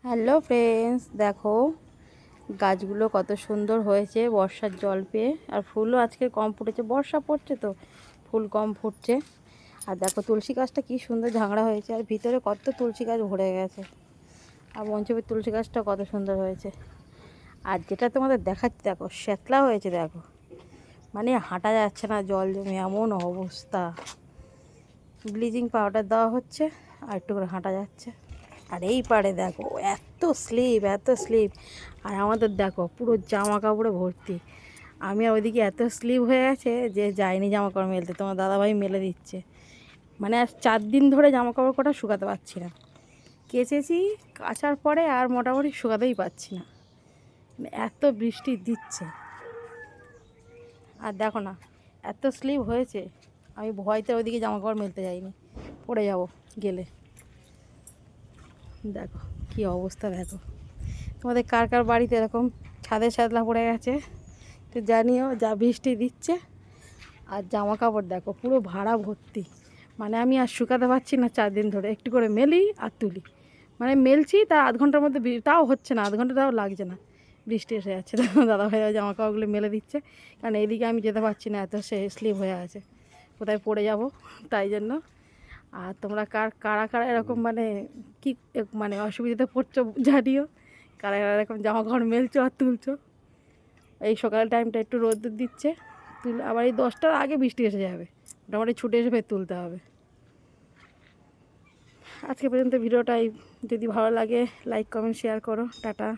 Hello friends, দেখো গাছগুলো কত সুন্দর হয়েছে বর্ষার জল পেয়ে। আর ফুলও আজকে কম ফুটেছে, বর্ষা পড়ছে তো ফুল কম ফুটছে। আর দেখো তুলসী গাছটা কি সুন্দর ঝাংড়া হয়েছে, আর ভিতরে কত তুলসী গাছ ভরে গেছে। আর মঞ্চপের তুলসী গাছটা কত সুন্দর হয়েছে। আর যেটা তোমাদের দেখাচ্ছি দেখো শ্যাতলা হয়েছে, দেখো মানে হাঁটা যাচ্ছে না, জল জমে এমন অবস্থা। ব্লিচিং পাউডার দেওয়া হচ্ছে আর একটু করে হাঁটা যাচ্ছে। আর এই পাড়ে দেখো এত স্লিপ এত স্লিপ, আর আমাদের দেখো পুরো জামা কাপড়ে ভর্তি। আমি আর ওইদিকে এত স্লিপ হয়ে গেছে যে যাইনি জামা কাপড় মেলতে, তোমার দাদাভাই মেলে দিচ্ছে। মানে আর 4 দিন ধরে জামা কাপড় কটা শুকাতে পারছি না। কেচেছি, কাচার পরে আর মোটামুটি শুকাতেই পারছি না, মানে এত বৃষ্টি দিচ্ছে। আর দেখো না এত স্লিপ হয়েছে, আমি ভয়তে ওইদিকে জামা কাপড় মেলতে যাইনি, পড়ে যাব গেলে। দেখো কি অবস্থা, দেখো তোমাদের কার কার বাড়িতে এরকম ছাদে ছাদলা পড়ে গেছে তো জানিও। যা বৃষ্টি দিচ্ছে, আর জামা কাপড় দেখো পুরো ভাড়া ভর্তি। মানে আমি আর শুকাতে পারছি না 4 দিন ধরে, একটু করে মেলি আর তুলি। মানে মেলছি তার আধ ঘন্টার মধ্যে তাও হচ্ছে না, আধ ঘন্টা তাও লাগছে না, বৃষ্টি এসে যাচ্ছে। দাদা ভাই জামা কাপড়গুলো মেলে দিচ্ছে, কারণ এইদিকে আমি যেতে পারছি না, এত সে স্লিপ হয়ে আছে, কোথায় পড়ে যাব তাই জন্য। আর তোমরা কারা কারা এরকম মানে কি মানে অসুবিধাতে পড়ছো জানিও, কারা কারা এরকম জামা কাপড় মেলছো আর তুলছো। এই সকালের টাইমটা একটু রোদ দিচ্ছে, আবার এই 10টার আগে বৃষ্টি এসে যাবে, মোটামুটি ছুটে এসে ফের তুলতে হবে। আজকে পর্যন্ত ভিডিওটাই, যদি ভালো লাগে লাইক কমেন্ট শেয়ার করো। টাটা।